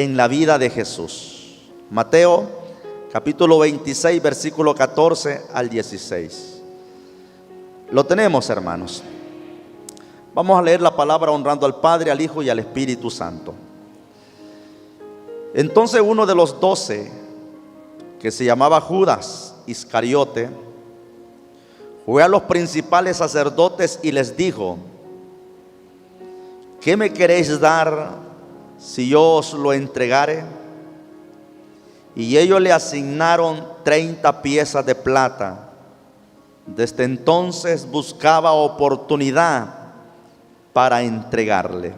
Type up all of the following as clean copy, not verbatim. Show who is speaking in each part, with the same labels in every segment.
Speaker 1: en la vida de Jesús. Mateo capítulo 26, versículo 14 al 16. Lo tenemos, hermanos. Vamos a leer la palabra honrando al Padre, al Hijo y al Espíritu Santo. Entonces uno de los 12, que se llamaba Judas Iscariote, fue a los principales sacerdotes y les dijo: ¿qué me queréis dar si yo os lo entregare? Y ellos le asignaron 30 piezas de plata. Desde entonces buscaba oportunidad para entregarle.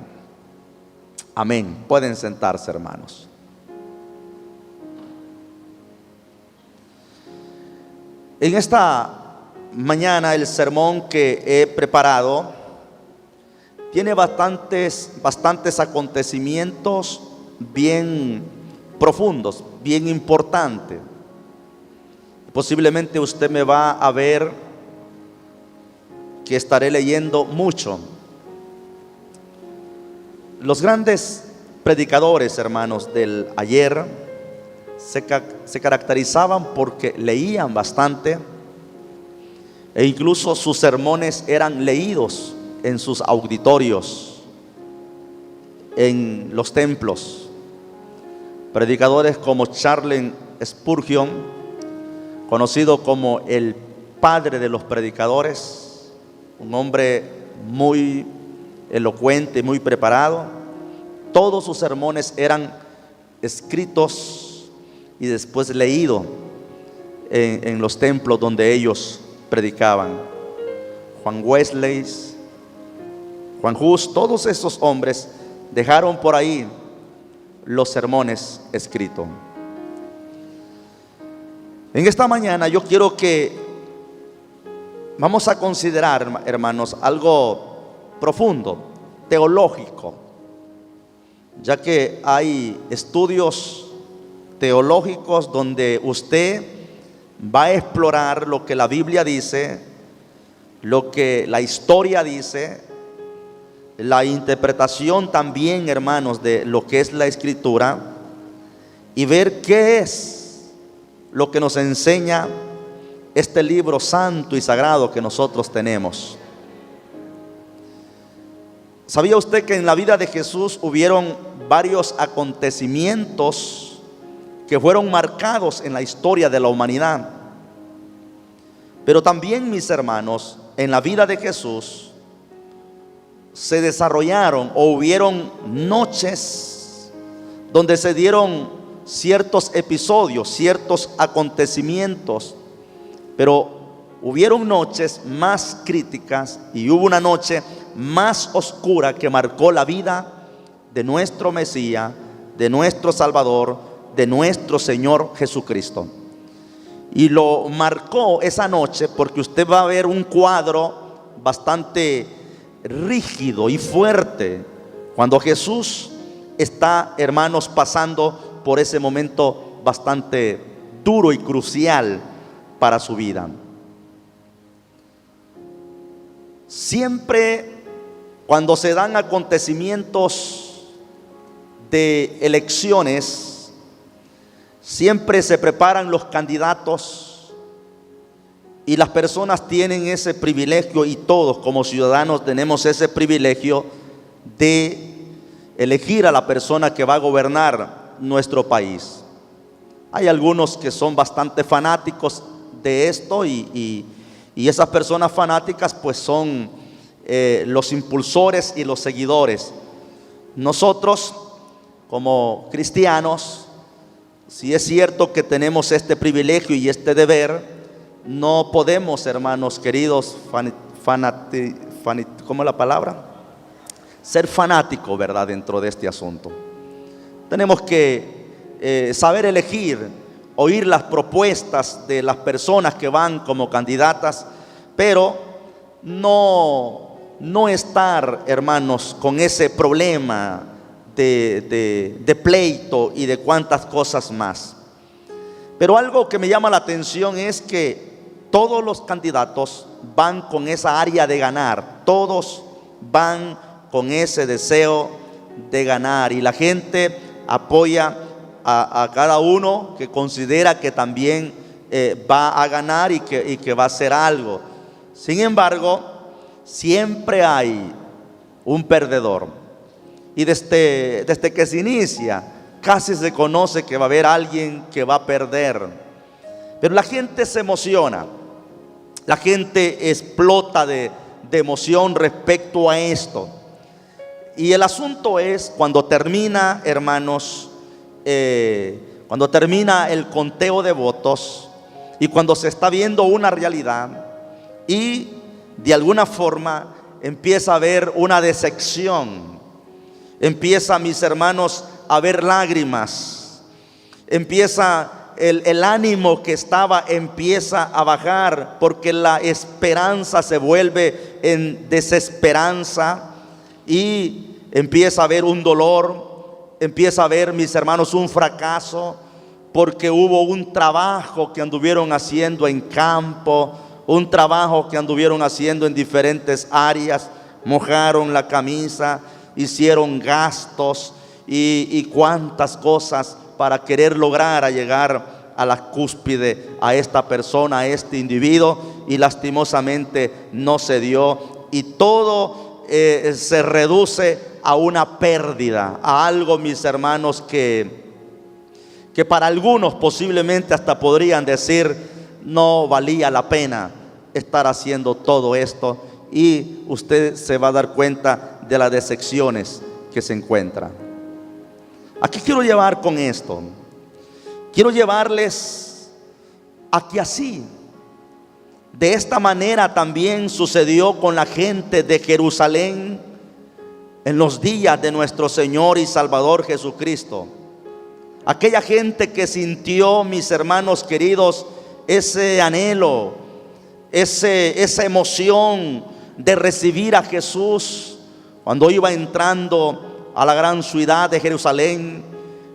Speaker 1: Amén. Pueden sentarse, hermanos. En esta mañana el sermón que he preparado tiene bastantes acontecimientos bien profundos, bien importantes. Posiblemente usted me va a ver que estaré leyendo mucho. Los grandes predicadores, hermanos, del ayer se caracterizaban porque leían bastante, e incluso sus sermones eran leídos en sus auditorios, en los templos. Predicadores como Charles Spurgeon, conocido como el padre de los predicadores, un hombre muy elocuente, muy preparado. Todos sus sermones eran escritos y después leídos en los templos donde ellos predicaban. Juan Wesley, Juan Hus, todos esos hombres dejaron por ahí los sermones escritos. En esta mañana yo quiero que vamos a considerar, hermanos, algo profundo, teológico, ya que hay estudios teológicos donde usted va a explorar lo que la Biblia dice, lo que la historia dice, la interpretación también, hermanos, de lo que es la Escritura, y ver qué es lo que nos enseña este libro santo y sagrado que nosotros tenemos. ¿Sabía usted que en la vida de Jesús hubieron varios acontecimientos que fueron marcados en la historia de la humanidad? Pero también, mis hermanos, en la vida de Jesús se desarrollaron o hubieron noches donde se dieron ciertos episodios, ciertos acontecimientos, pero hubieron noches más críticas y hubo una noche más oscura que marcó la vida de nuestro Mesías, de nuestro Salvador, de nuestro Señor Jesucristo. Y lo marcó esa noche porque usted va a ver un cuadro bastante rígido y fuerte cuando Jesús está, hermanos, pasando por ese momento bastante duro y crucial para su vida. Siempre cuando se dan acontecimientos de elecciones, siempre se preparan los candidatos y las personas tienen ese privilegio, y todos como ciudadanos tenemos ese privilegio de elegir a la persona que va a gobernar nuestro país. Hay algunos que son bastante fanáticos de esto y esas personas fanáticas pues son los impulsores y los seguidores. Nosotros como cristianos, si es cierto que tenemos este privilegio y este deber, no podemos, hermanos queridos, ¿cómo es la palabra? Ser fanático, ¿verdad?, dentro de este asunto. Tenemos que saber elegir, oír las propuestas de las personas que van como candidatas, pero no estar, hermanos, con ese problema de pleito y de cuantas cosas más. Pero algo que me llama la atención es que todos los candidatos van con esa área de ganar, todos van con ese deseo de ganar, y la gente apoya a cada uno que considera que también va a ganar y que va a hacer algo. Sin embargo, siempre hay un perdedor. Y desde que se inicia, casi se conoce que va a haber alguien que va a perder. Pero la gente se emociona. La gente explota de emoción respecto a esto. Y el asunto es cuando termina, hermanos, cuando termina el conteo de votos y cuando se está viendo una realidad y de alguna forma empieza a haber una decepción, empieza, mis hermanos, a haber lágrimas, empieza el ánimo que estaba empieza a bajar, porque la esperanza se vuelve en desesperanza y empieza a haber un dolor, empieza a haber, mis hermanos, un fracaso, porque hubo un trabajo que anduvieron haciendo en campo, un trabajo que anduvieron haciendo en diferentes áreas, mojaron la camisa, hicieron gastos y cuántas cosas para querer lograr a llegar a la cúspide, a esta persona, a este individuo, y lastimosamente no se dio, y todo se reduce a una pérdida, a algo, mis hermanos, que para algunos posiblemente hasta podrían decir no valía la pena estar haciendo todo esto, y usted se va a dar cuenta de las decepciones que se encuentra. ¿A qué quiero llevar con esto? Quiero llevarles a que así, de esta manera también sucedió con la gente de Jerusalén en los días de nuestro Señor y Salvador Jesucristo. Aquella gente que sintió, mis hermanos queridos, ese anhelo, esa emoción de recibir a Jesús cuando iba entrando a la gran ciudad de Jerusalén.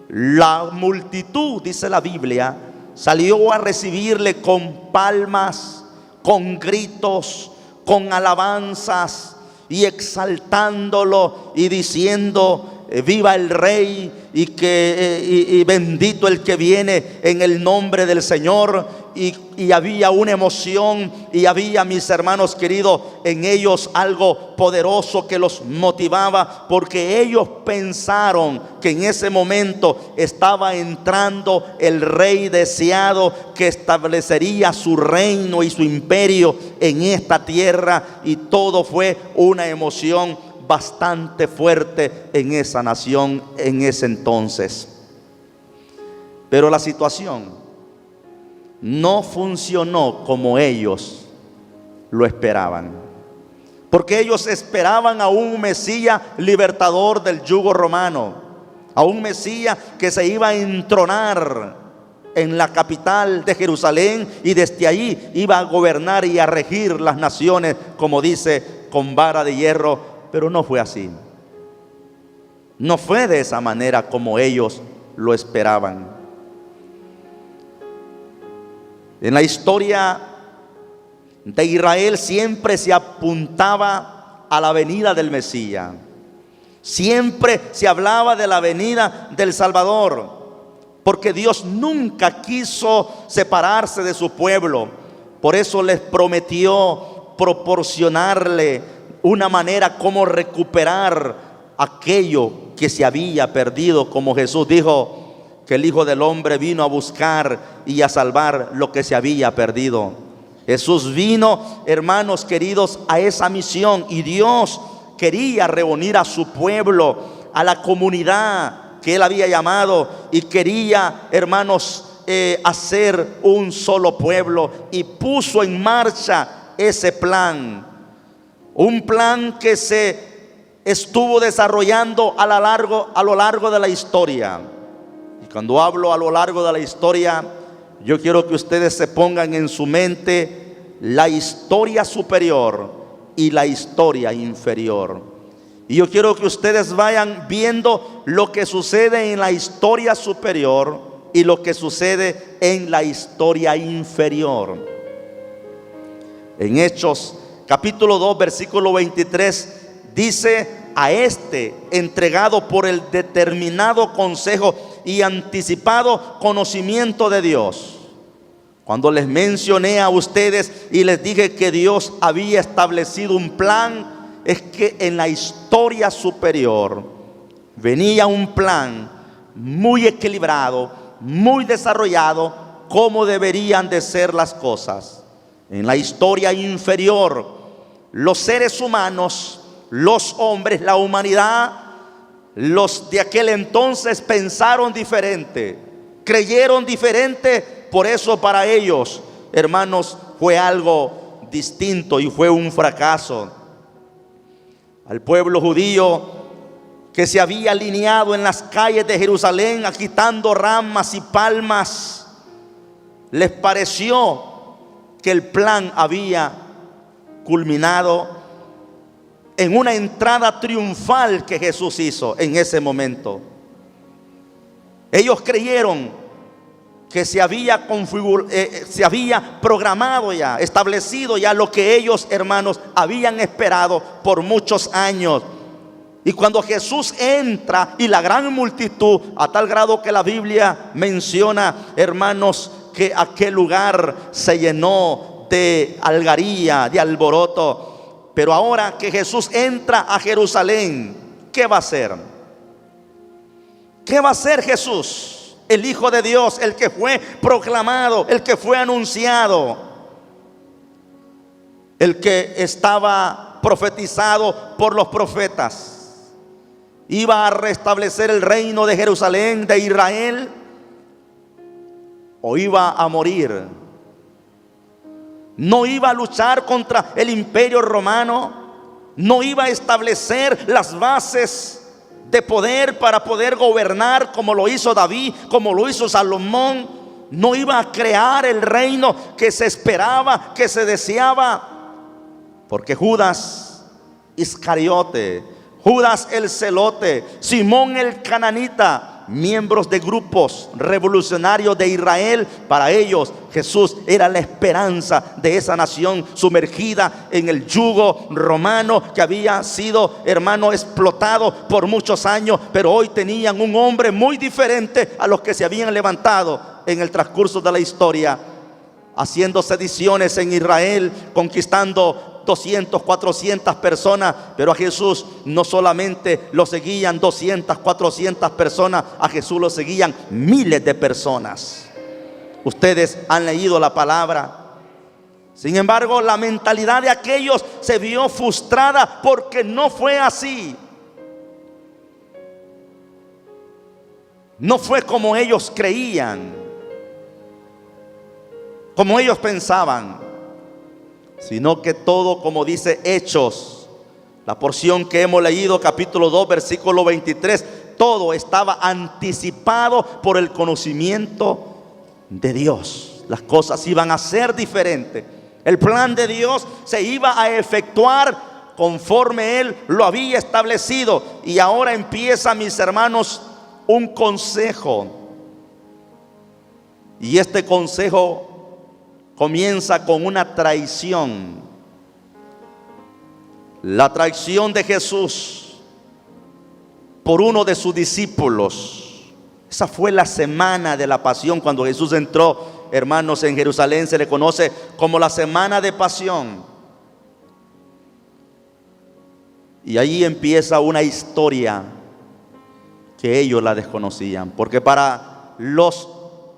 Speaker 1: La multitud, dice la Biblia, salió a recibirle con palmas, con gritos, con alabanzas y exaltándolo y diciendo: viva el Rey y bendito el que viene en el nombre del Señor. Y había una emoción, y había, mis hermanos queridos, en ellos algo poderoso que los motivaba, porque ellos pensaron que en ese momento estaba entrando el Rey deseado, que establecería su reino y su imperio en esta tierra, y todo fue una emoción bastante fuerte en esa nación en ese entonces. Pero la situación no funcionó como ellos lo esperaban, porque ellos esperaban a un Mesías libertador del yugo romano, a un Mesías que se iba a entronar en la capital de Jerusalén y desde allí iba a gobernar y a regir las naciones, como dice, con vara de hierro. Pero no fue así. No fue de esa manera como ellos lo esperaban. En la historia de Israel siempre se apuntaba a la venida del Mesías. Siempre se hablaba de la venida del Salvador, porque Dios nunca quiso separarse de su pueblo. Por eso les prometió proporcionarle una manera como recuperar aquello que se había perdido, como Jesús dijo que el Hijo del Hombre vino a buscar y a salvar lo que se había perdido. Jesús vino, hermanos queridos, a esa misión, y Dios quería reunir a su pueblo, a la comunidad que Él había llamado, y quería, hermanos, hacer un solo pueblo, y puso en marcha ese plan. Un plan que se estuvo desarrollando a lo largo de la historia. Y cuando hablo a lo largo de la historia, yo quiero que ustedes se pongan en su mente la historia superior y la historia inferior. Y yo quiero que ustedes vayan viendo lo que sucede en la historia superior y lo que sucede en la historia inferior. En Hechos capítulo 2, versículo 23, dice a este entregado por el determinado consejo y anticipado conocimiento de Dios. Cuando les mencioné a ustedes y les dije que Dios había establecido un plan, es que en la historia superior venía un plan muy equilibrado, muy desarrollado, cómo deberían de ser las cosas. En la historia inferior, los seres humanos, los hombres, la humanidad, los de aquel entonces pensaron diferente, creyeron diferente. Por eso para ellos, hermanos, fue algo distinto y fue un fracaso. Al pueblo judío que se había alineado en las calles de Jerusalén agitando ramas y palmas, les pareció que el plan había culminado en una entrada triunfal que Jesús hizo en ese momento. Ellos creyeron que se había programado ya, establecido ya lo que ellos, hermanos, habían esperado por muchos años. Y cuando Jesús entra y la gran multitud, a tal grado que la Biblia menciona, hermanos, que aquel lugar se llenó de algarabía, de alboroto. Pero ahora que Jesús entra a Jerusalén, ¿qué va a hacer? ¿Qué va a hacer Jesús? El Hijo de Dios, el que fue proclamado, el que fue anunciado, el que estaba profetizado por los profetas. Iba a restablecer el reino de Jerusalén, de Israel, o iba a morir. No iba a luchar contra el imperio romano, no iba a establecer las bases de poder para poder gobernar como lo hizo David, como lo hizo Salomón. No iba a crear el reino que se esperaba, que se deseaba, porque Judas Iscariote, Judas el celote, Simón el cananita, miembros de grupos revolucionarios de Israel, para ellos Jesús era la esperanza de esa nación sumergida en el yugo romano, que había sido, hermano, explotado por muchos años. Pero hoy tenían un hombre muy diferente a los que se habían levantado en el transcurso de la historia, haciendo sediciones en Israel, conquistando 200, 400 personas. Pero a Jesús no solamente lo seguían 200, 400 personas, a Jesús lo seguían miles de personas. Ustedes han leído la palabra. Sin embargo, la mentalidad de aquellos se vio frustrada porque no fue así. No fue como ellos creían, como ellos pensaban, sino que todo, como dice Hechos, la porción que hemos leído, capítulo 2, versículo 23, todo estaba anticipado por el conocimiento de Dios. Las cosas iban a ser diferentes. El plan de Dios se iba a efectuar conforme Él lo había establecido. Y ahora empieza, mis hermanos, un consejo. Y este consejo comienza con una traición. La traición de Jesús por uno de sus discípulos. Esa fue la semana de la pasión. Cuando Jesús entró, hermanos, en Jerusalén, se le conoce como la semana de pasión. Y ahí empieza una historia que ellos la desconocían, porque para los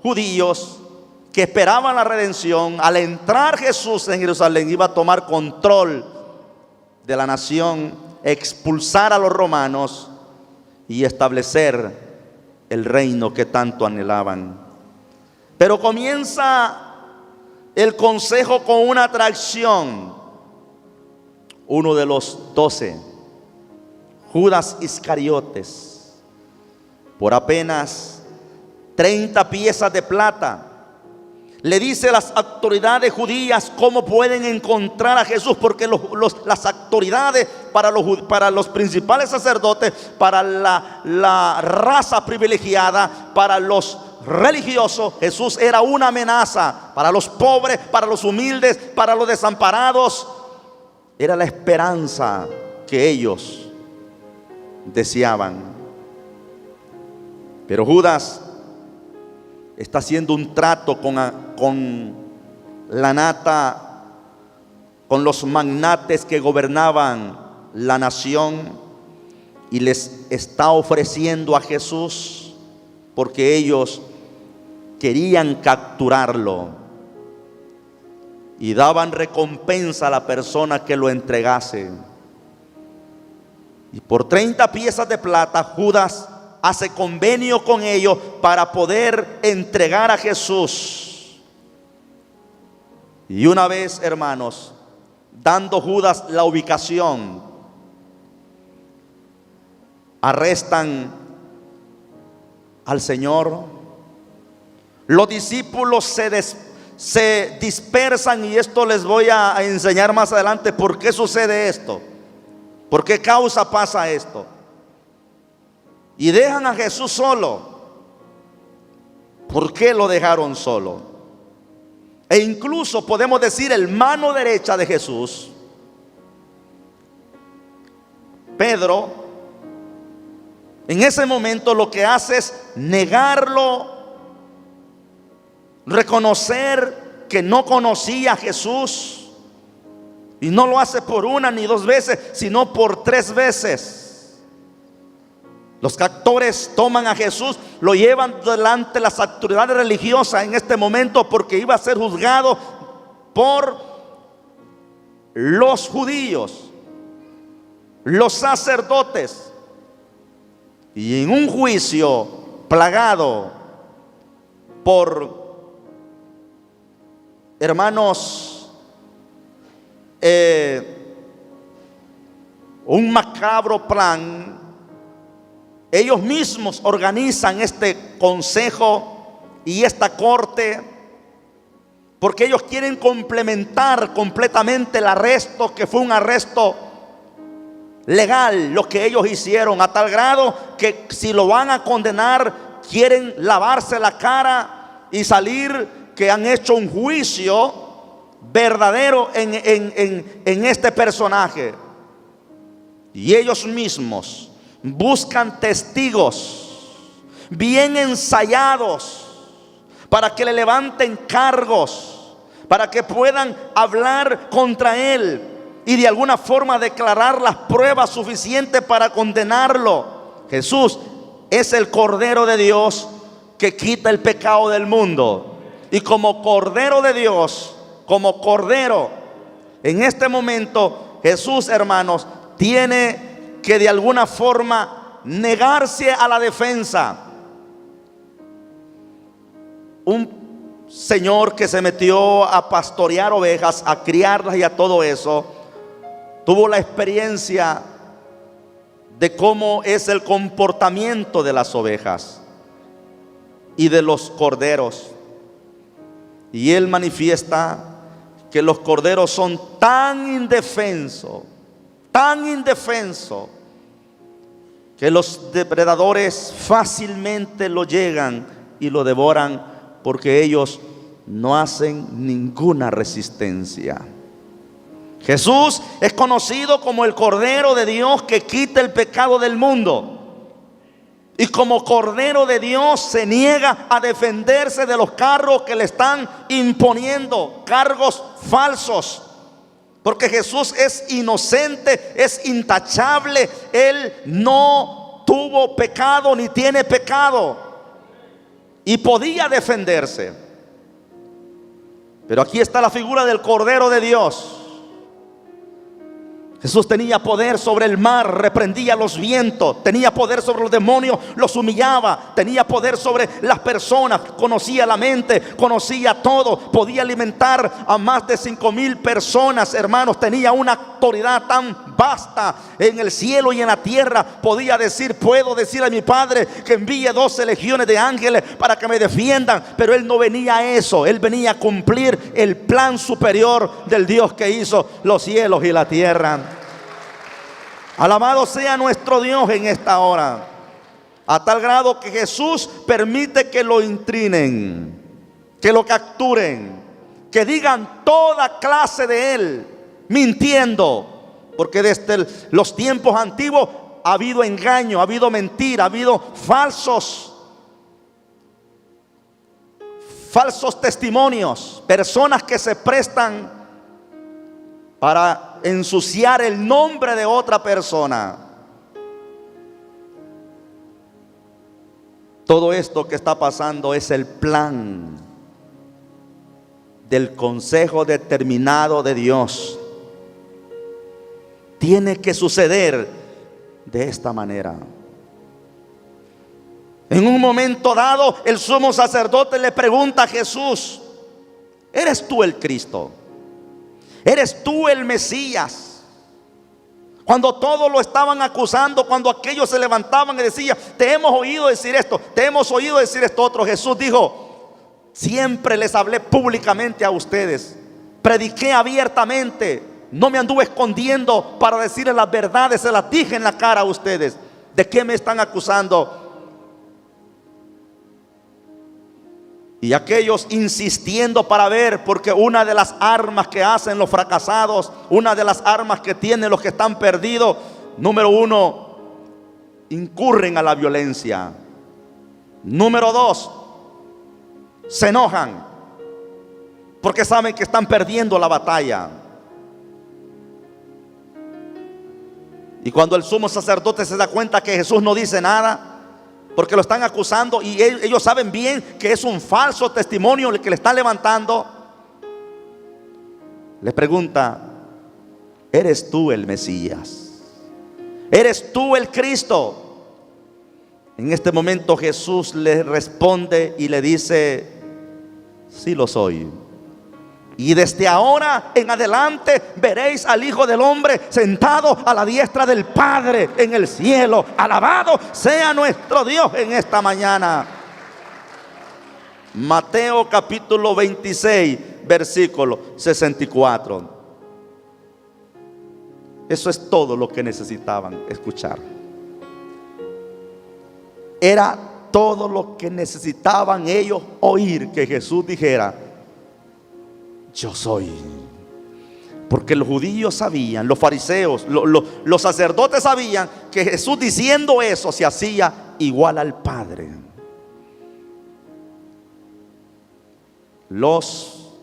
Speaker 1: judíos que esperaban la redención, al entrar Jesús en Jerusalén, iba a tomar control de la nación, expulsar a los romanos y establecer el reino que tanto anhelaban. Pero comienza el consejo con una traición. Uno de los 12, Judas Iscariotes, por apenas 30 piezas de plata, le dice a las autoridades judías cómo pueden encontrar a Jesús, porque las autoridades para los principales sacerdotes, para la raza privilegiada, para los religiosos, Jesús era una amenaza. Para los pobres, para los humildes, para los desamparados, era la esperanza que ellos deseaban. Pero Judas está haciendo un trato con la nata, con los magnates que gobernaban la nación, y les está ofreciendo a Jesús porque ellos querían capturarlo y daban recompensa a la persona que lo entregase. Y por 30 piezas de plata Judas hace convenio con ellos para poder entregar a Jesús. Y una vez, hermanos, dando Judas la ubicación, arrestan al Señor. Los discípulos se dispersan, y esto les voy a enseñar más adelante por qué sucede esto, por qué causa pasa esto. Y dejan a Jesús solo. ¿Por qué lo dejaron solo? E incluso podemos decir el mano derecha de Jesús, Pedro, en ese momento lo que hace es negarlo, reconocer que no conocía a Jesús, y no lo hace por una ni dos veces, sino por 3 veces. Los captores toman a Jesús, lo llevan delante de las autoridades religiosas en este momento, porque iba a ser juzgado por los judíos, los sacerdotes, y en un juicio plagado por, hermanos, un macabro plan. Ellos mismos organizan este consejo y esta corte, porque ellos quieren complementar completamente el arresto, que fue un arresto legal, lo que ellos hicieron, a tal grado que si lo van a condenar, quieren lavarse la cara y salir que han hecho un juicio verdadero en este personaje. Y ellos mismos buscan testigos bien ensayados para que le levanten cargos, para que puedan hablar contra él y de alguna forma declarar las pruebas suficientes para condenarlo. Jesús es el Cordero de Dios que quita el pecado del mundo, y como Cordero de Dios, como Cordero, en este momento Jesús, hermanos, tiene que de alguna forma negarse a la defensa. Un señor que se metió a pastorear ovejas, a criarlas y a todo eso, tuvo la experiencia de cómo es el comportamiento de las ovejas y de los corderos. Y él manifiesta que los corderos son tan indefensos, que los depredadores fácilmente lo llegan y lo devoran, porque ellos no hacen ninguna resistencia. Jesús es conocido como el Cordero de Dios que quita el pecado del mundo, y como Cordero de Dios se niega a defenderse de los cargos que le están imponiendo, cargos falsos. Porque Jesús es inocente, es intachable. Él no tuvo pecado ni tiene pecado, y podía defenderse. Pero aquí está la figura del Cordero de Dios. Jesús tenía poder sobre el mar, reprendía los vientos, tenía poder sobre los demonios, los humillaba, tenía poder sobre las personas, conocía la mente, conocía todo, podía alimentar a más de 5,000 personas, hermanos. Tenía una autoridad tan vasta en el cielo y en la tierra. Podía decir: puedo decir a mi Padre que envíe 12 legiones de ángeles para que me defiendan. Pero él no venía a eso, él venía a cumplir el plan superior del Dios que hizo los cielos y la tierra. Alabado sea nuestro Dios en esta hora, a tal grado que Jesús permite que lo intrinen, que lo capturen, que digan toda clase de él, mintiendo, porque desde los tiempos antiguos ha habido engaño, ha habido mentira, ha habido falsos testimonios, personas que se prestan para ensuciar el nombre de otra persona. Todo esto que está pasando es el plan del consejo determinado de Dios. Tiene que suceder de esta manera. En un momento dado, el sumo sacerdote le pregunta a Jesús: ¿eres tú el Cristo? ¿Eres tú el Mesías? Cuando todos lo estaban acusando, cuando aquellos se levantaban y decían: te hemos oído decir esto, te hemos oído decir esto otro, Jesús dijo: siempre les hablé públicamente a ustedes, prediqué abiertamente, no me anduve escondiendo para decirles las verdades, se las dije en la cara a ustedes. ¿De qué me están acusando? Y aquellos insistiendo para ver, porque una de las armas que hacen los fracasados, una de las armas que tienen los que están perdidos, número uno, incurren a la violencia. Número dos, se enojan porque saben que están perdiendo la batalla. Y cuando el sumo sacerdote se da cuenta que Jesús no dice nada, porque lo están acusando y ellos saben bien que es un falso testimonio el que le están levantando, le pregunta: ¿eres tú el Mesías? ¿Eres tú el Cristo? En este momento Jesús le responde y le dice: sí lo soy. Y desde ahora en adelante veréis al Hijo del Hombre sentado a la diestra del Padre en el cielo. Alabado sea nuestro Dios en esta mañana. Mateo capítulo 26, versículo 64. Eso es todo lo que necesitaban escuchar. Era todo lo que necesitaban ellos oír, que Jesús dijera: yo soy. Porque los judíos sabían, los fariseos, los sacerdotes sabían que Jesús diciendo eso se hacía igual al Padre. Los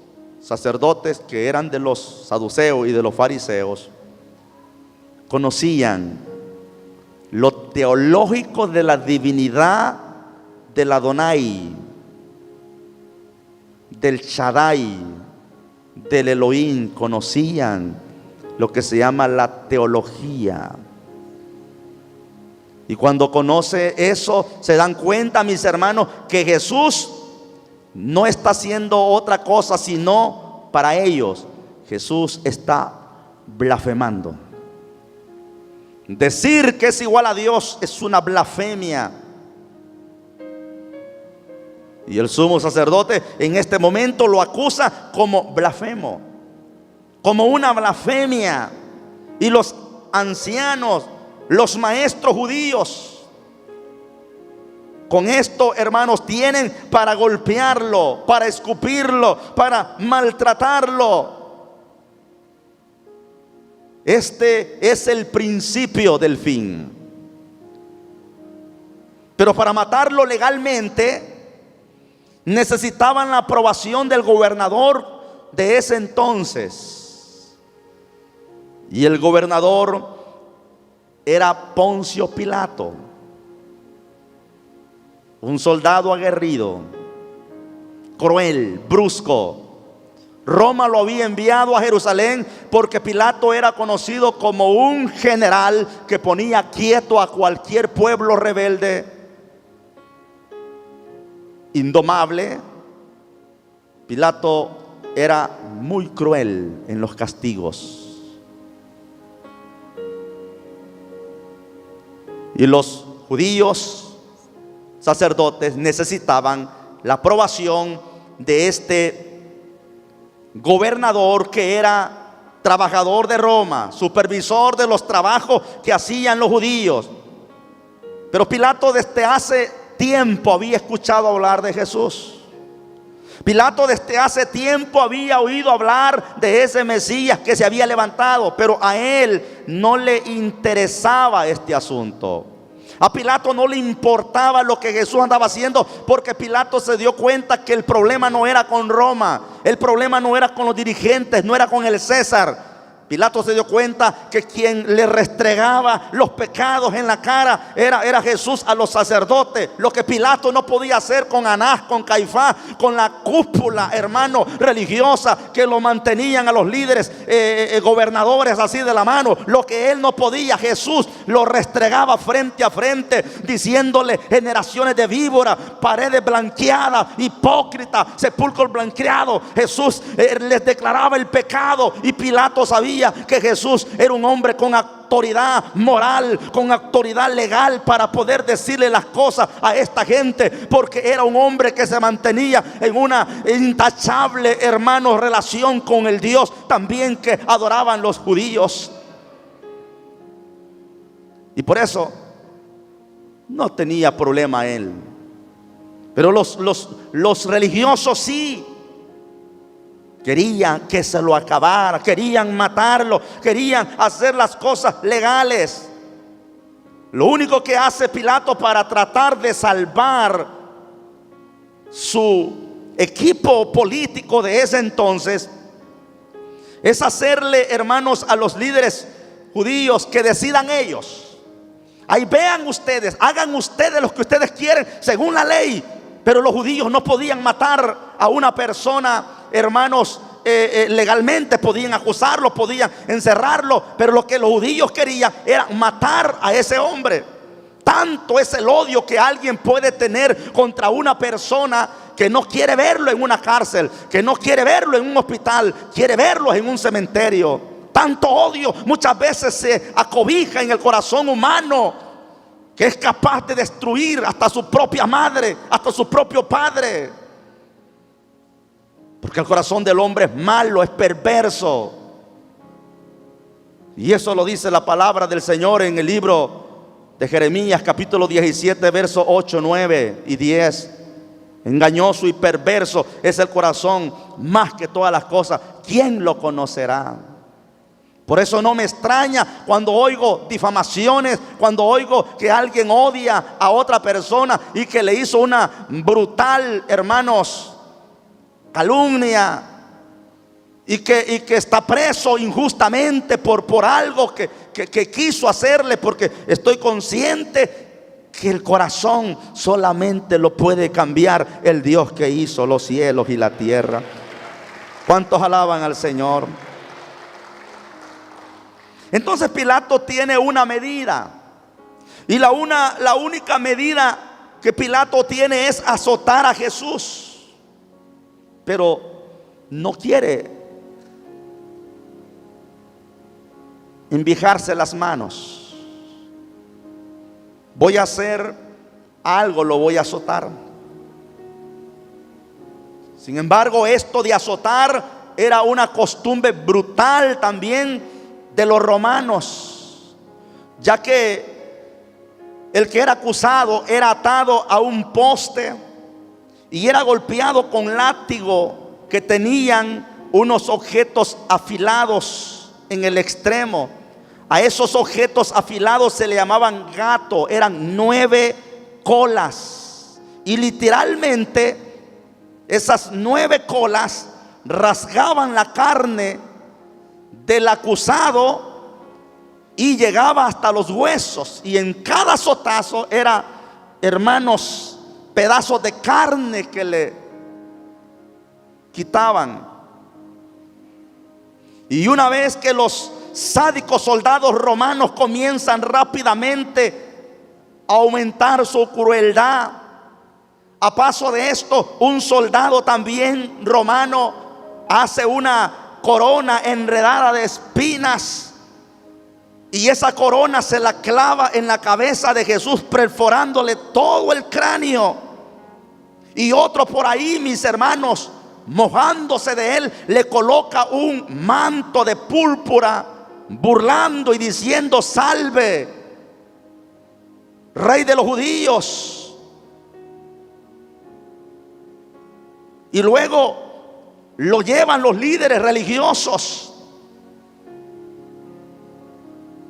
Speaker 1: sacerdotes que eran de los saduceos y de los fariseos conocían lo teológico de la divinidad del Adonai, del Shaddai, del Elohim. Conocían lo que se llama la teología. Y cuando conoce eso, se dan cuenta, mis hermanos, que Jesús no está haciendo otra cosa sino para ellos. Jesús está blasfemando. Decir que es igual a Dios es una blasfemia. Y el sumo sacerdote en este momento lo acusa como blasfemo, como una blasfemia. Y los ancianos, los maestros judíos, con esto, hermanos, tienen para golpearlo, para escupirlo, para maltratarlo. Este es el principio del fin. Pero para matarlo legalmente necesitaban la aprobación del gobernador de ese entonces. Y el gobernador era Poncio Pilato, un soldado aguerrido, cruel, brusco. Roma lo había enviado a Jerusalén porque Pilato era conocido como un general que ponía quieto a cualquier pueblo rebelde, indomable. Pilato era muy cruel en los castigos. Y los judíos sacerdotes necesitaban la aprobación de este gobernador que era trabajador de Roma, supervisor de los trabajos que hacían los judíos. Pero Pilato desde hace tiempo había escuchado hablar de Jesús. Pilato desde hace tiempo había oído hablar de ese Mesías que se había levantado, pero a él no le interesaba este asunto. A Pilato no le importaba lo que Jesús andaba haciendo, porque Pilato se dio cuenta que el problema no era con Roma, el problema no era con los dirigentes, no era con el César. Pilato se dio cuenta que quien le restregaba los pecados en la cara era Jesús a los sacerdotes. Lo que Pilato no podía hacer con Anás, con Caifás, con la cúpula, hermano, religiosa que lo mantenían a los líderes, gobernadores así de la mano. Lo que él no podía, Jesús lo restregaba frente a frente, diciéndole: generaciones de víboras, paredes blanqueadas, hipócritas, sepulcros blanqueados. Jesús les declaraba el pecado, y Pilato sabía que Jesús era un hombre con autoridad moral, con autoridad legal para poder decirle las cosas a esta gente, porque era un hombre que se mantenía en una intachable, hermano, relación con el Dios también que adoraban los judíos. Y por eso no tenía problema él. Pero los religiosos sí. Querían que se lo acabara, querían matarlo, querían hacer las cosas legales. Lo único que hace Pilato para tratar de salvar su equipo político de ese entonces es hacerle, hermanos, a los líderes judíos que decidan ellos. Ahí vean ustedes, hagan ustedes lo que ustedes quieren según la ley. Pero los judíos no podían matar a una persona, hermanos, legalmente. Podían acusarlo, podían encerrarlo, pero lo que los judíos querían era matar a ese hombre. Tanto es el odio que alguien puede tener contra una persona que no quiere verlo en una cárcel, que no quiere verlo en un hospital, quiere verlo en un cementerio. Tanto odio muchas veces se acobija en el corazón humano, que es capaz de destruir hasta su propia madre, hasta su propio padre. Porque el corazón del hombre es malo, es perverso. Y eso lo dice la palabra del Señor en el libro de Jeremías, capítulo 17, versos 8, 9 y 10. Engañoso y perverso es el corazón más que todas las cosas. ¿Quién lo conocerá? Por eso no me extraña cuando oigo difamaciones, cuando oigo que alguien odia a otra persona y que le hizo una brutal, hermanos, calumnia, y que está preso injustamente por algo que quiso hacerle, porque estoy consciente que el corazón solamente lo puede cambiar el Dios que hizo los cielos y la tierra. ¿Cuántos alaban al Señor? Entonces Pilato tiene una medida, y la única medida que Pilato tiene es azotar a Jesús, pero no quiere envijarse las manos. Voy a hacer algo, lo voy a azotar. Sin embargo, esto de azotar era una costumbre brutal también de los romanos, ya que el que era acusado era atado a un poste y era golpeado con látigo que tenían unos objetos afilados en el extremo. A esos objetos afilados se le llamaban gato, eran 9 colas, y literalmente esas 9 colas rasgaban la carne del acusado y llegaba hasta los huesos, y en cada azotazo era, hermanos, pedazos de carne que le quitaban. Y una vez que los sádicos soldados romanos comienzan rápidamente a aumentar su crueldad, a paso de esto, un soldado también romano hace una corona enredada de espinas, y esa corona se la clava en la cabeza de Jesús, perforándole todo el cráneo. Y otro por ahí, mis hermanos, mojándose de él, le coloca un manto de púrpura, burlando y diciendo: salve, Rey de los judíos. Y luego lo llevan los líderes religiosos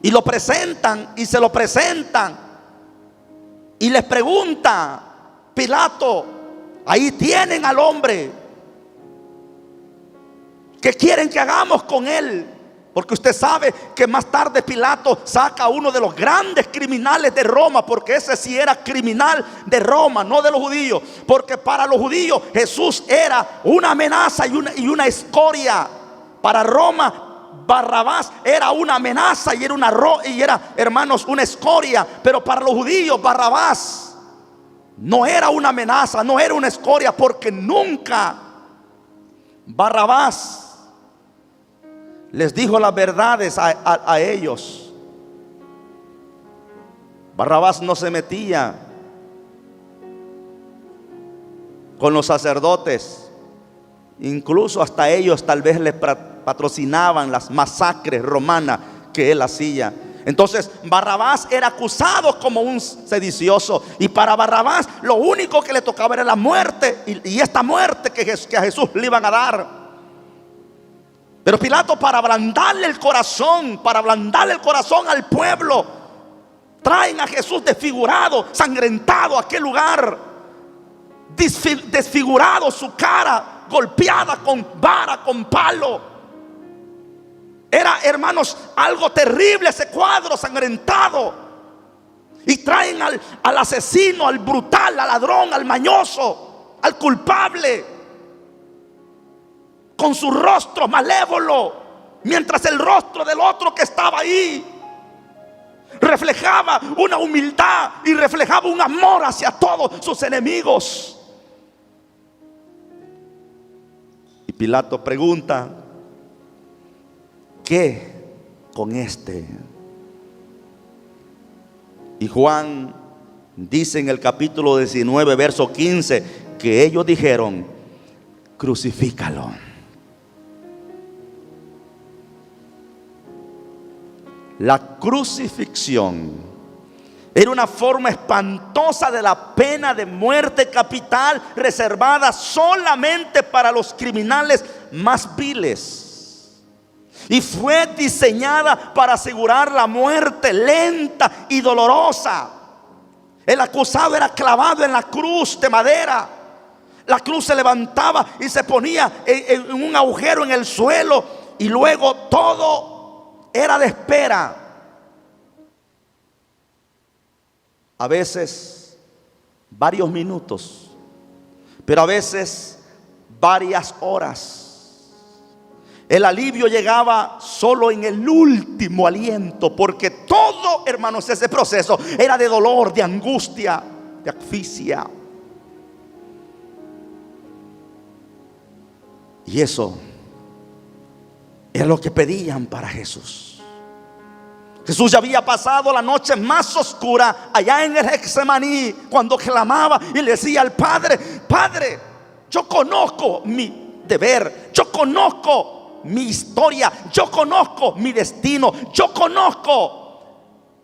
Speaker 1: y lo presentan y se lo presentan. Y les pregunta Pilato: ahí tienen al hombre, ¿qué quieren que hagamos con él? Porque usted sabe que más tarde Pilato saca a uno de los grandes criminales de Roma, porque ese sí era criminal de Roma, no de los judíos. Porque para los judíos Jesús era una amenaza y una escoria. Para Roma Barrabás era una amenaza y era, hermanos, una escoria. Pero para los judíos Barrabás no era una amenaza, no era una escoria, porque nunca Barrabás les dijo las verdades a ellos. Barrabás no se metía con los sacerdotes. Incluso hasta ellos tal vez les patrocinaban las masacres romanas que él hacía. Entonces Barrabás era acusado como un sedicioso, y para Barrabás lo único que le tocaba era la muerte, y esta muerte que a Jesús le iban a dar. Pero Pilato, para ablandarle el corazón al pueblo, traen a Jesús desfigurado, sangrentado a aquel lugar, desfigurado, su cara golpeada con vara, con palo. Era, hermanos, algo terrible ese cuadro sangrentado. Y traen al asesino, al brutal, al ladrón, al mañoso, al culpable, con su rostro malévolo, mientras el rostro del otro que estaba ahí reflejaba una humildad y reflejaba un amor hacia todos sus enemigos. Y Pilato pregunta: ¿qué con este? Y Juan dice en el capítulo 19, verso 15, que ellos dijeron: crucifícalo. La crucifixión era una forma espantosa de la pena de muerte capital, reservada solamente para los criminales más viles, y fue diseñada para asegurar la muerte lenta y dolorosa. El acusado era clavado en la cruz de madera. La cruz se levantaba y se ponía en un agujero en el suelo, y luego todo era de espera. A veces varios minutos, pero a veces varias horas. El alivio llegaba solo en el último aliento, porque todo, hermanos, ese proceso era de dolor, de angustia, de asfixia. Y eso es lo que pedían para Jesús. Jesús ya había pasado la noche más oscura allá en el Getsemaní, cuando clamaba y le decía al Padre: Padre, yo conozco mi deber, yo conozco mi historia, yo conozco mi destino, yo conozco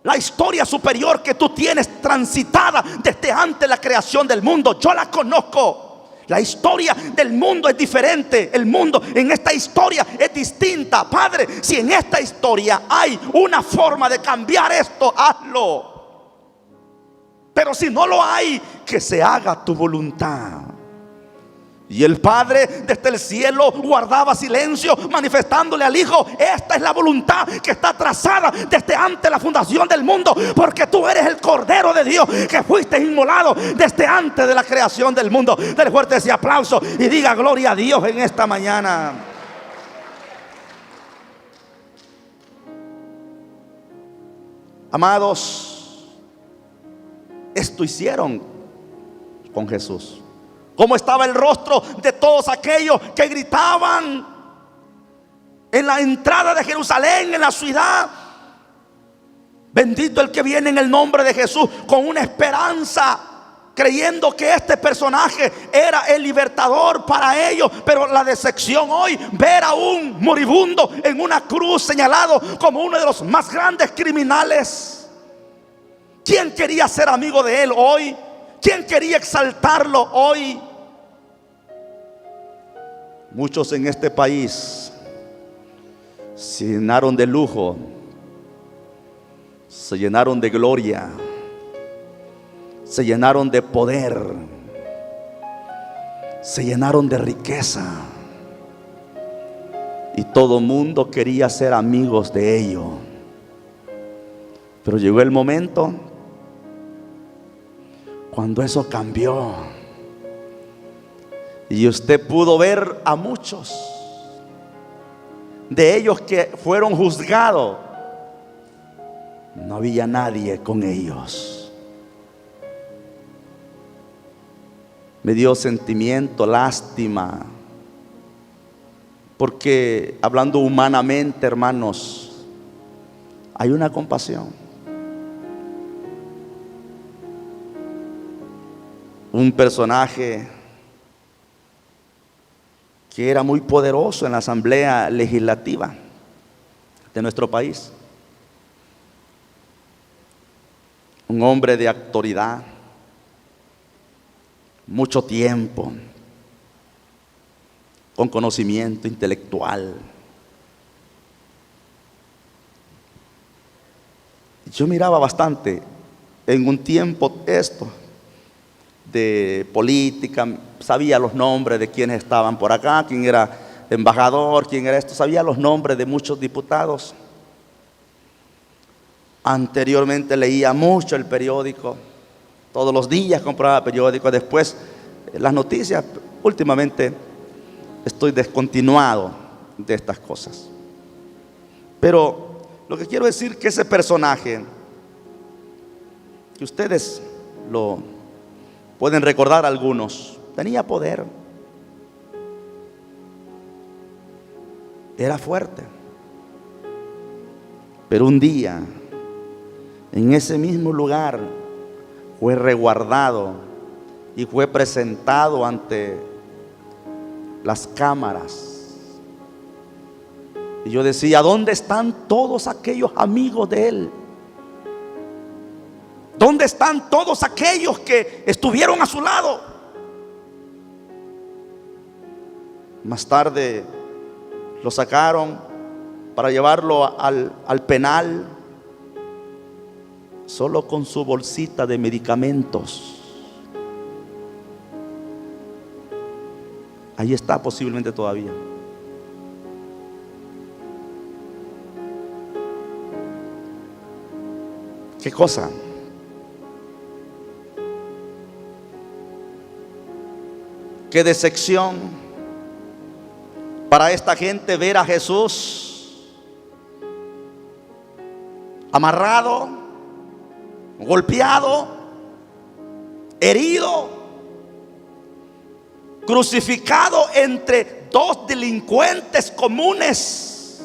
Speaker 1: la historia superior que tú tienes transitada desde antes de la creación del mundo. Yo la conozco. La historia del mundo es diferente. El mundo en esta historia es distinta. Padre, si en esta historia hay una forma de cambiar esto, hazlo. Pero si no lo hay, que se haga tu voluntad. Y el Padre desde el cielo guardaba silencio, manifestándole al Hijo: esta es la voluntad que está trazada desde antes de la fundación del mundo, porque tú eres el Cordero de Dios que fuiste inmolado desde antes de la creación del mundo. Dale fuerte ese aplauso y diga gloria a Dios en esta mañana. Amados, esto hicieron con Jesús. ¿Cómo estaba el rostro de todos aquellos que gritaban en la entrada de Jerusalén, en la ciudad: bendito el que viene en el nombre de Jesús! Con una esperanza, creyendo que este personaje era el libertador para ellos. Pero la decepción hoy, ver a un moribundo en una cruz señalado como uno de los más grandes criminales. ¿Quién quería ser amigo de él hoy? ¿Quién quería exaltarlo hoy? Muchos en este país se llenaron de lujo, se llenaron de gloria, se llenaron de poder, se llenaron de riqueza, y todo mundo quería ser amigos de ellos. Pero llegó el momento cuando eso cambió, y usted pudo ver a muchos de ellos que fueron juzgados. No había nadie con ellos. Me dio sentimiento, lástima, porque hablando humanamente, hermanos, hay una compasión. Un personaje que era muy poderoso en la asamblea legislativa de nuestro país, un hombre de autoridad, mucho tiempo, con conocimiento intelectual. Yo miraba bastante en un tiempo esto de política, sabía los nombres de quienes estaban por acá, quién era embajador, quién era esto, sabía los nombres de muchos diputados. Anteriormente leía mucho el periódico, todos los días compraba periódico, después las noticias. Últimamente estoy descontinuado de estas cosas. Pero lo que quiero decir que ese personaje, que ustedes lo pueden recordar algunos, tenía poder, era fuerte, pero un día en ese mismo lugar fue resguardado y fue presentado ante las cámaras. Y yo decía, ¿dónde están todos aquellos amigos de él? ¿Dónde están todos aquellos que estuvieron a su lado? Más tarde lo sacaron para llevarlo al penal, solo con su bolsita de medicamentos. Ahí está posiblemente todavía. ¿Qué cosa? Qué decepción para esta gente ver a Jesús amarrado, golpeado, herido, crucificado entre dos delincuentes comunes,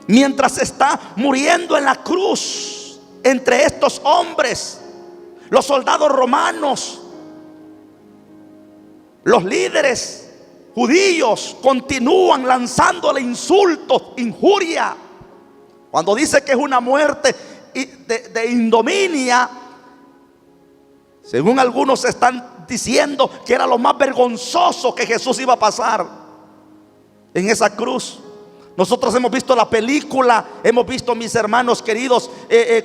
Speaker 1: mientras está muriendo en la cruz entre estos hombres. Los soldados romanos, los líderes judíos continúan lanzándole insultos, injuria. Cuando dice que es una muerte de ignominia, según algunos están diciendo que era lo más vergonzoso que Jesús iba a pasar en esa cruz. Nosotros hemos visto la película, hemos visto, mis hermanos queridos,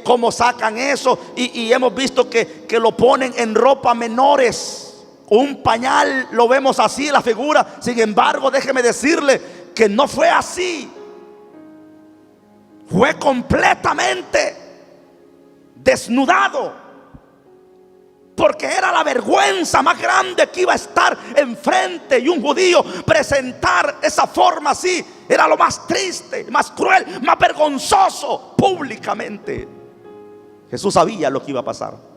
Speaker 1: cómo sacan eso, y hemos visto que lo ponen en ropa menores, un pañal, lo vemos así la figura. Sin embargo, déjeme decirle que no fue así. Fue completamente desnudado, porque era la vergüenza más grande que iba a estar enfrente, y un judío presentar esa forma así era lo más triste, más cruel, más vergonzoso públicamente. Jesús sabía lo que iba a pasar.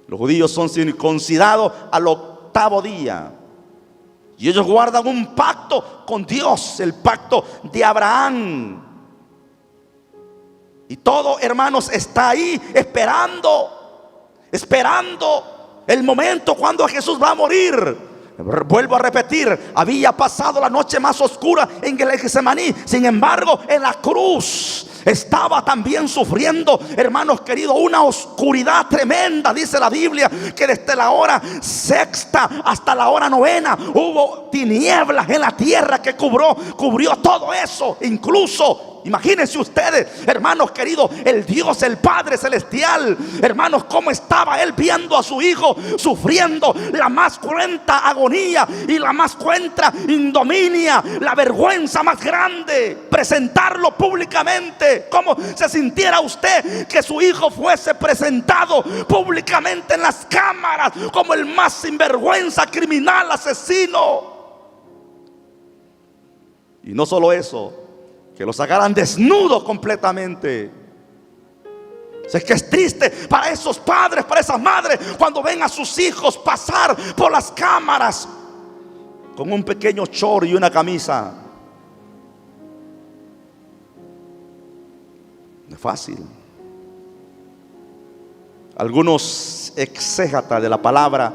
Speaker 1: Los judíos son circuncidados al 8º día, y ellos guardan un pacto con Dios, el pacto de Abraham. Y todo, hermanos, está ahí esperando el momento cuando Jesús va a morir. Vuelvo a repetir, había pasado la noche más oscura en el Getsemaní. Sin embargo, en la cruz estaba también sufriendo, hermanos queridos, una oscuridad tremenda. Dice la Biblia que desde la hora sexta hasta la hora novena hubo tinieblas en la tierra que cubrió todo eso. Incluso, imagínense ustedes, hermanos queridos, el Dios, el Padre Celestial, hermanos, cómo estaba Él viendo a su Hijo sufriendo la más cruenta agonía y la más cruenta ignominia, la vergüenza más grande, presentarlo públicamente. Cómo se sintiera usted que su Hijo fuese presentado públicamente en las cámaras como el más sinvergüenza, criminal, asesino. Y no solo eso, que los sacaran desnudos completamente. Es que es triste para esos padres, para esas madres, cuando ven a sus hijos pasar por las cámaras con un pequeño short y una camisa. No es fácil. Algunos exégetas de la palabra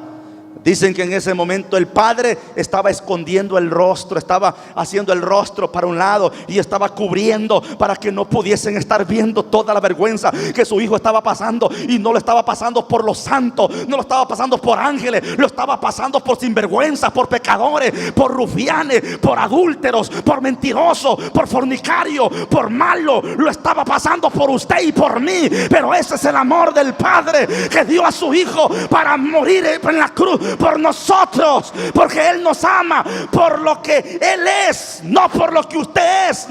Speaker 1: dicen que en ese momento el padre estaba escondiendo el rostro, estaba haciendo el rostro para un lado y estaba cubriendo para que no pudiesen estar viendo toda la vergüenza que su hijo estaba pasando. Y no lo estaba pasando por los santos, no lo estaba pasando por ángeles, lo estaba pasando por sinvergüenzas, por pecadores, por rufianes, por adúlteros, por mentirosos, por fornicarios, por malos. Lo estaba pasando por usted y por mí. Pero ese es el amor del Padre, que dio a su Hijo para morir en la cruz por nosotros, porque Él nos ama por lo que Él es, no por lo que usted es.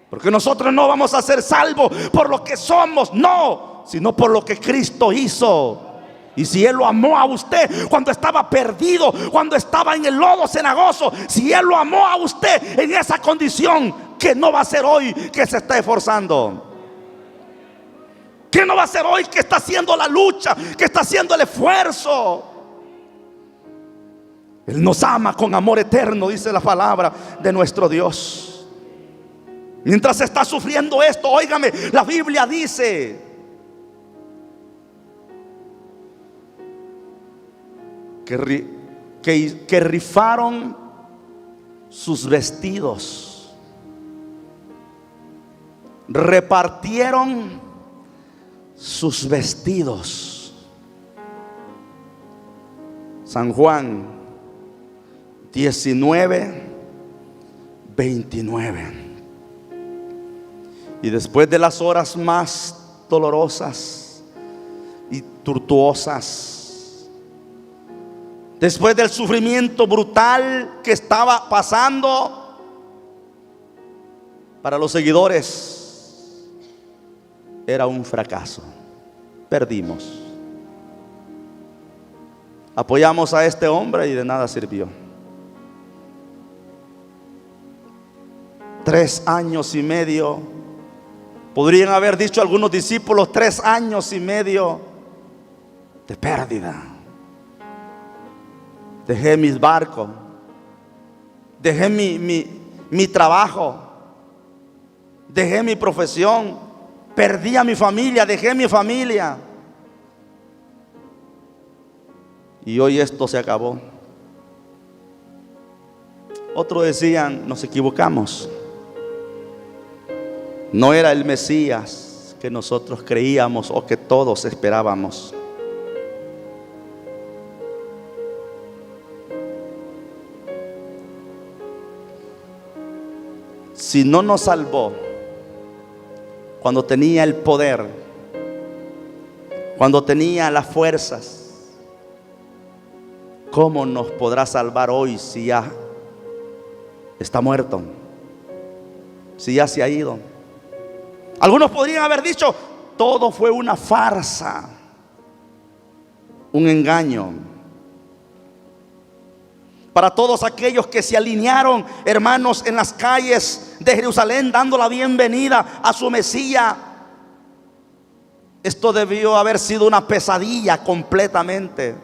Speaker 1: Porque nosotros no vamos a ser salvos por lo que somos, no, sino por lo que Cristo hizo. Y si Él lo amó a usted cuando estaba perdido, cuando estaba en el lodo cenagoso, si Él lo amó a usted en esa condición, ¿qué no va a ser hoy que se está esforzando? ¿Qué no va a ser hoy que está haciendo la lucha, que está haciendo el esfuerzo? Él nos ama con amor eterno, dice la palabra de nuestro Dios. Mientras está sufriendo esto, óigame, la Biblia dice que rifaron sus vestidos, repartieron sus vestidos. San Juan 19:29. Y después de las horas más dolorosas y tortuosas, después del sufrimiento brutal que estaba pasando, para los seguidores era un fracaso. Perdimos. Apoyamos a este hombre y de nada sirvió. 3 años y medio. Podrían haber dicho algunos discípulos, 3 años y medio de pérdida. Dejé mis barcos, dejé mi trabajo, dejé mi profesión, perdí a mi familia, dejé mi familia. Y hoy esto se acabó. Otros decían, nos equivocamos. No era el Mesías que nosotros creíamos o que todos esperábamos. Si no nos salvó cuando tenía el poder, cuando tenía las fuerzas, ¿cómo nos podrá salvar hoy si ya está muerto? Si ya se ha ido. Algunos podrían haber dicho, todo fue una farsa, un engaño. Para todos aquellos que se alinearon, hermanos, en las calles de Jerusalén dando la bienvenida a su Mesías, esto debió haber sido una pesadilla completamente.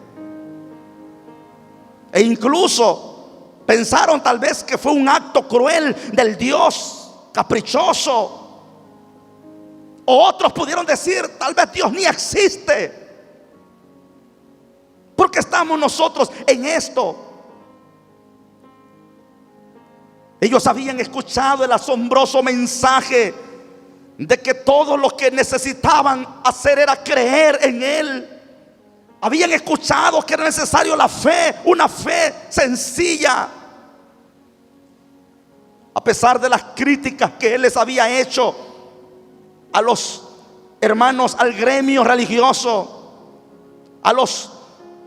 Speaker 1: E incluso pensaron tal vez que fue un acto cruel del Dios, caprichoso. O otros pudieron decir, tal vez Dios ni existe. ¿Por qué estamos nosotros en esto? Ellos habían escuchado el asombroso mensaje de que todo lo que necesitaban hacer era creer en Él. Habían escuchado que era necesario la fe, una fe sencilla. A pesar de las críticas que Él les había hecho a los hermanos, al gremio religioso, a los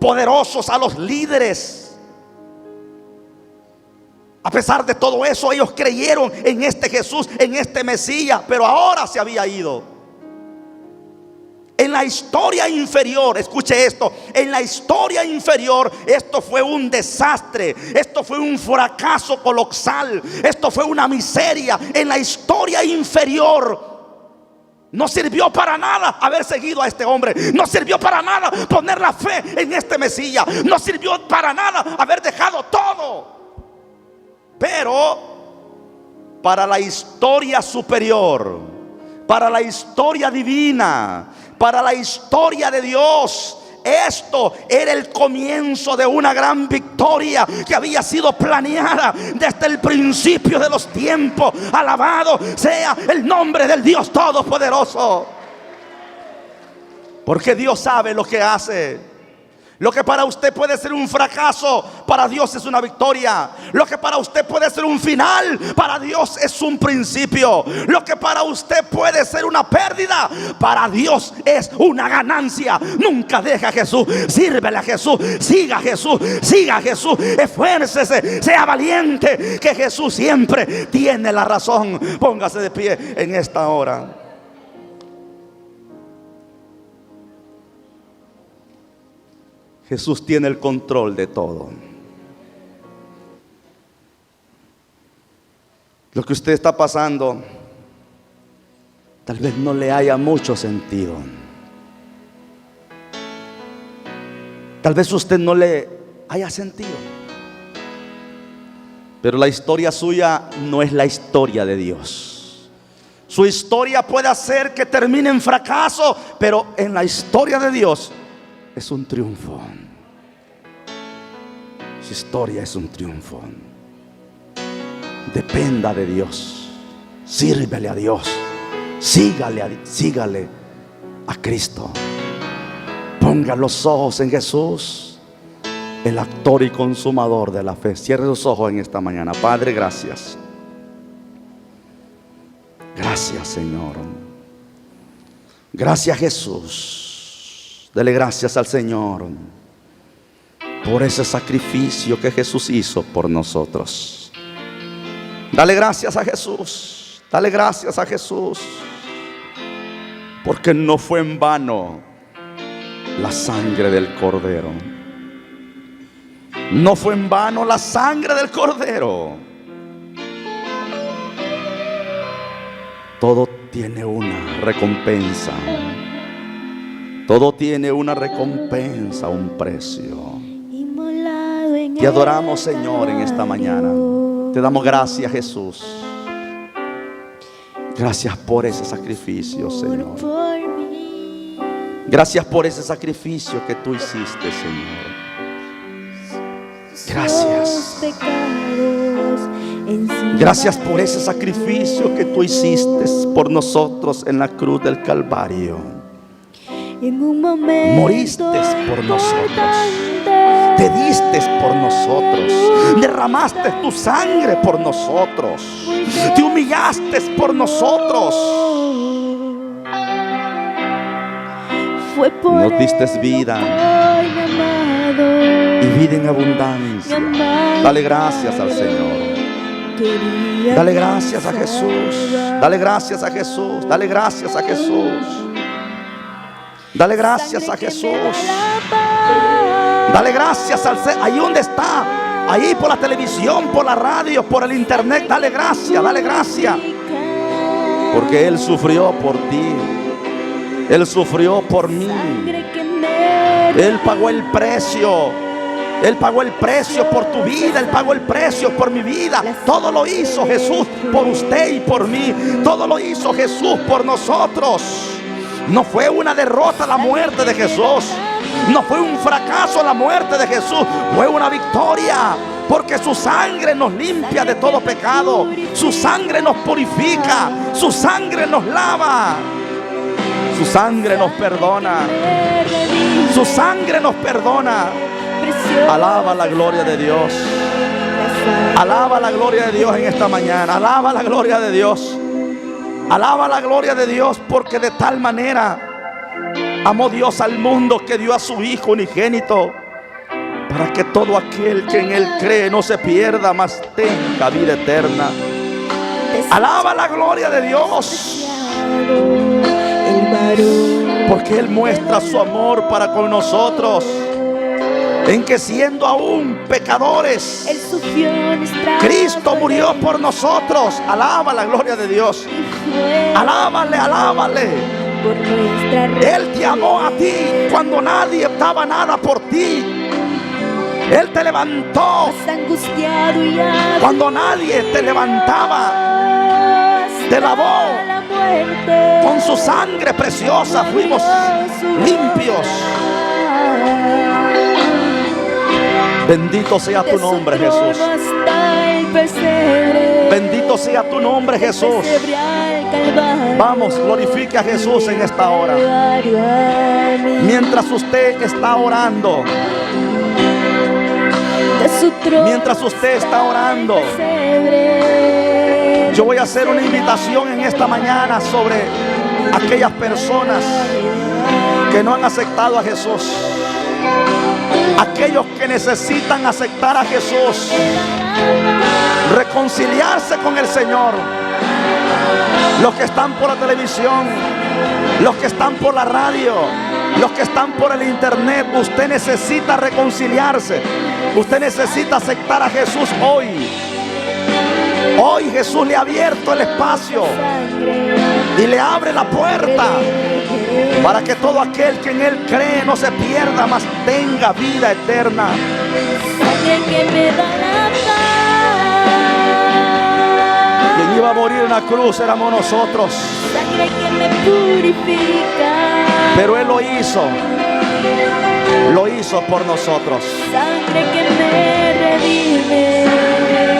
Speaker 1: poderosos, a los líderes. A pesar de todo eso, ellos creyeron en este Jesús, en este Mesías, pero ahora se había ido. En la historia inferior, escuche esto, en la historia inferior esto fue un desastre, esto fue un fracaso colosal, esto fue una miseria. En la historia inferior no sirvió para nada haber seguido a este hombre, no sirvió para nada poner la fe en este Mesías, no sirvió para nada haber dejado todo. Pero para la historia superior, para la historia divina, para la historia de Dios, esto era el comienzo de una gran victoria que había sido planeada desde el principio de los tiempos. Alabado sea el nombre del Dios Todopoderoso. Porque Dios sabe lo que hace. Lo que para usted puede ser un fracaso, para Dios es una victoria. Lo que para usted puede ser un final, para Dios es un principio. Lo que para usted puede ser una pérdida, para Dios es una ganancia. Nunca deja a Jesús, sírvele a Jesús, siga a Jesús, siga a Jesús, esfuércese, sea valiente, que Jesús siempre tiene la razón. Póngase de pie en esta hora. Jesús tiene el control de todo. Lo que usted está pasando tal vez no le haya mucho sentido. Tal vez usted no le haya sentido. Pero la historia suya no es la historia de Dios. Su historia puede hacer que termine en fracaso, pero en la historia de Dios es un triunfo. Su historia es un triunfo. Dependa de Dios. Sírvele a Dios. Sígale a Cristo. Ponga los ojos en Jesús, el actor y consumador de la fe. Cierre los ojos en esta mañana. Padre, gracias. Gracias, Señor. Gracias, Jesús. Dele gracias al Señor por ese sacrificio que Jesús hizo por nosotros. Dale gracias a Jesús. Dale gracias a Jesús. Porque no fue en vano la sangre del Cordero. No fue en vano la sangre del Cordero. Todo tiene una recompensa. Todo tiene una recompensa, un precio. Te adoramos, Señor, en esta mañana. Te damos gracias, Jesús. Gracias por ese sacrificio, Señor. Gracias por ese sacrificio que tú hiciste, Señor. Gracias. Gracias por ese sacrificio que tú hiciste por nosotros en la cruz del Calvario. Moriste por nosotros. Te diste por nosotros. Derramaste tu sangre por nosotros. Te humillaste por nosotros. Nos diste vida y vida en abundancia. Dale gracias al Señor. Dale gracias a Jesús. Dale gracias a Jesús. Dale gracias a Jesús. Dale gracias a Jesús. Dale gracias al Señor. Ahí donde está, ahí por la televisión, por la radio, por el internet. Dale gracias, dale gracias. Porque Él sufrió por ti. Él sufrió por mí. Él pagó el precio. Él pagó el precio por tu vida. Él pagó el precio por mi vida. Todo lo hizo Jesús por usted y por mí. Todo lo hizo Jesús por nosotros. No fue una derrota la muerte de Jesús. No fue un fracaso la muerte de Jesús. Fue una victoria. porque su sangre nos limpia de todo pecado, su sangre nos purifica, su sangre nos lava, su sangre nos perdona, su sangre nos perdona. Alaba la gloria de Dios. Alaba la gloria de Dios en esta mañana. Alaba la gloria de Dios. Alaba la gloria de Dios, porque de tal manera amó Dios al mundo que dio a su Hijo unigénito, para que todo aquel que en Él cree no se pierda, mas tenga vida eterna. Alaba la gloria de Dios, porque Él muestra su amor para con nosotros, en que siendo aún pecadores, Cristo murió por nosotros. Alaba la gloria de Dios. Alábale, alábale. Él te amó a ti cuando nadie daba nada por ti. Él te levantó cuando nadie te levantaba. Te lavó con su sangre preciosa. Fuimos limpios. Bendito sea tu nombre, Jesús. Bendito sea tu nombre, Jesús. Vamos, glorifique a Jesús en esta hora. Mientras usted está orando, yo voy a hacer una invitación en esta mañana sobre aquellas personas que no han aceptado a Jesús. Aquellos que necesitan aceptar a Jesús, reconciliarse con el Señor. Los que están por la televisión, los que están por la radio, los que están por el internet, usted necesita reconciliarse. Usted necesita aceptar a Jesús hoy. Hoy Jesús le ha abierto el espacio y le abre la puerta para que todo aquel que en Él cree no se pierda, mas tenga vida eterna. Quien iba a morir en la cruz éramos nosotros, pero Él lo hizo por nosotros.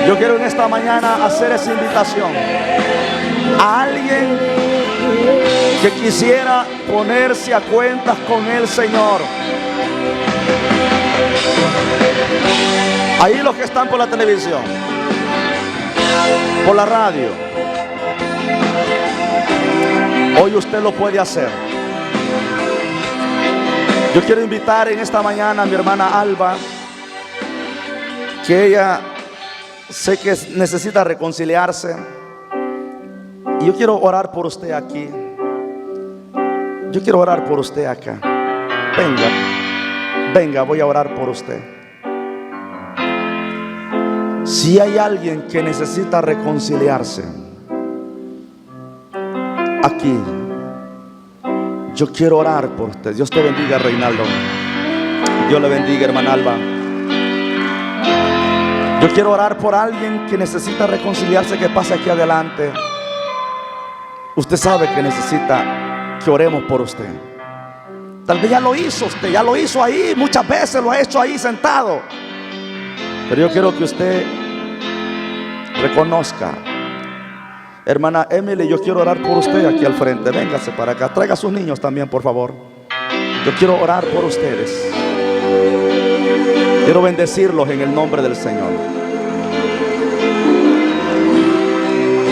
Speaker 1: Yo quiero en esta mañana hacer esa invitación a alguien que quisiera ponerse a cuentas con el Señor. Ahí los que están por la televisión, por la radio, hoy usted lo puede hacer. Yo quiero invitar en esta mañana a mi hermana Alba, que ella sé que necesita reconciliarse, y yo quiero orar por usted aquí. Yo quiero orar por usted acá. Venga, voy a orar por usted. Si hay alguien que necesita reconciliarse aquí, yo quiero orar por usted. Dios te bendiga, Reinaldo. Dios le bendiga, hermana Alba. Yo quiero orar por alguien que necesita reconciliarse, que pase aquí adelante. Usted sabe que necesita que oremos por usted. Tal vez ya lo hizo usted, ya lo hizo ahí, muchas veces lo ha hecho ahí sentado. Pero yo quiero que usted reconozca. Hermana Emily, yo quiero orar por usted aquí al frente. Véngase para acá, traiga a sus niños también, por favor. Yo quiero orar por ustedes. Quiero bendecirlos en el nombre del Señor.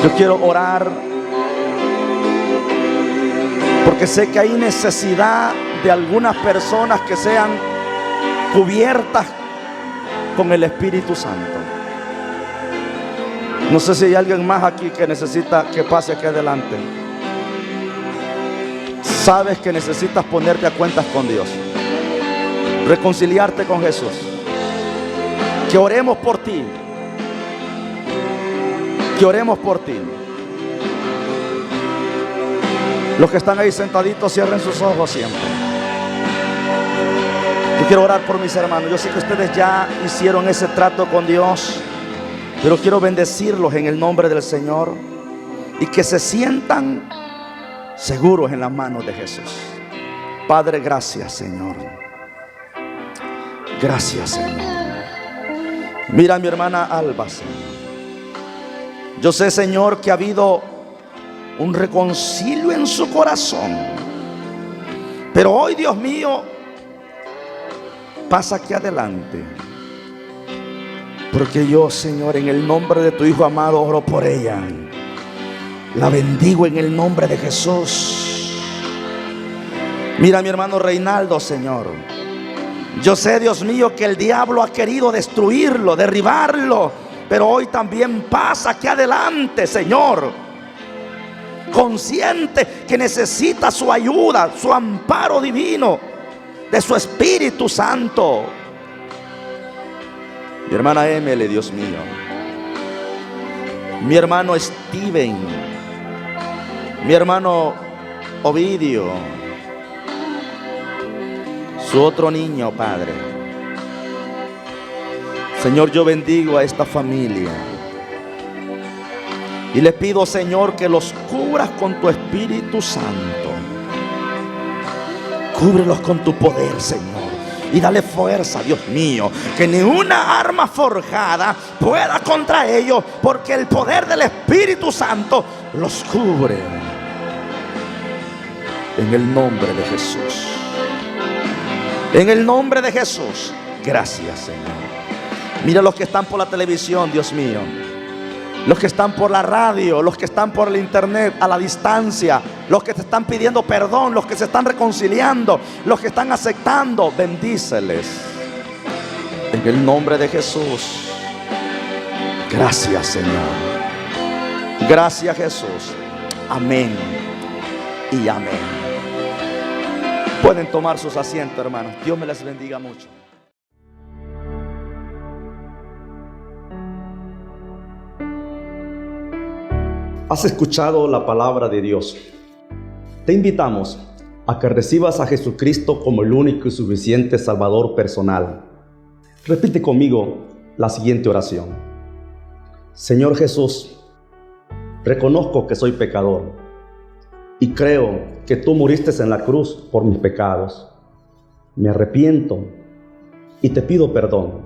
Speaker 1: Yo quiero orar porque sé que hay necesidad de algunas personas que sean cubiertas con el Espíritu Santo. No sé si hay alguien más aquí que necesita que pase aquí adelante. Sabes que necesitas ponerte a cuentas con Dios, reconciliarte con Jesús. Que oremos por ti. Que oremos por ti. Los que están ahí sentaditos, cierren sus ojos siempre. Yo quiero orar por mis hermanos. Yo sé que ustedes ya hicieron ese trato con Dios, pero quiero bendecirlos en el nombre del Señor y que se sientan seguros en las manos de Jesús. Padre, gracias, Señor. Gracias, Señor. Mira a mi hermana Alba, Señor. Yo sé, Señor, que ha habido un reconcilio en su corazón. Pero hoy, Dios mío, pasa aquí adelante. Porque yo, Señor, en el nombre de tu Hijo amado, oro por ella. La bendigo en el nombre de Jesús. Mira a mi hermano Reinaldo, Señor. Yo sé, Dios mío, que el diablo ha querido destruirlo, derribarlo, pero hoy también pasa aquí adelante, Señor, consciente que necesita su ayuda, su amparo divino de su Espíritu Santo. Mi hermana Emily, Dios mío. Mi hermano Steven. Mi hermano Ovidio. Su otro niño, Padre. Señor, yo bendigo a esta familia. Y le pido, Señor, que los cubras con tu Espíritu Santo. Cúbrelos con tu poder, Señor. Y dale fuerza, Dios mío, que ni una arma forjada pueda contra ellos, porque el poder del Espíritu Santo los cubre. En el nombre de Jesús. En el nombre de Jesús. Gracias, Señor. Mira los que están por la televisión, Dios mío. Los que están por la radio, los que están por el internet a la distancia, los que te están pidiendo perdón, los que se están reconciliando, los que están aceptando, bendíceles en el nombre de Jesús. Gracias, Señor. Gracias, Jesús. Amén y amén. Pueden tomar sus asientos, hermanos. Dios me les bendiga mucho. ¿Has escuchado la palabra de Dios? Te invitamos a que recibas a Jesucristo como el único y suficiente Salvador personal. Repite conmigo la siguiente oración. Señor Jesús, reconozco que soy pecador y creo que tú moriste en la cruz por mis pecados. Me arrepiento y te pido perdón.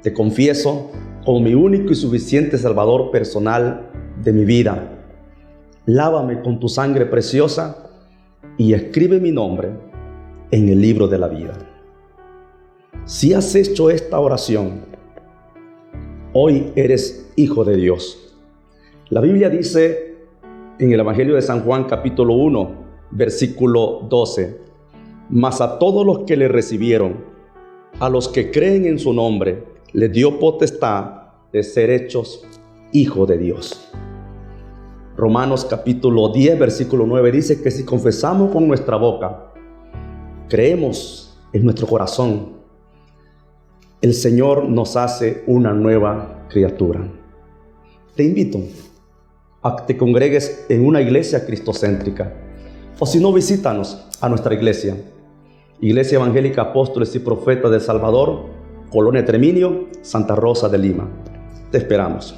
Speaker 1: Te confieso como mi único y suficiente Salvador personal de mi vida. Lávame con tu sangre preciosa y escribe mi nombre en el libro de la vida. Si has hecho esta oración, hoy eres hijo de Dios. La Biblia dice en el Evangelio de San Juan capítulo 1 versículo 12: mas a todos los que le recibieron, a los que creen en su nombre, les dio potestad de ser hechos hijos de Dios. Romanos capítulo 10 versículo 9 dice que si confesamos con nuestra boca, creemos en nuestro corazón, el Señor nos hace una nueva criatura. Te invito a que te congregues en una iglesia cristocéntrica, o si no, visítanos a nuestra iglesia, Iglesia Evangélica Apóstoles y Profetas de Salvador, Colonia Treminio, Santa Rosa de Lima. Te esperamos.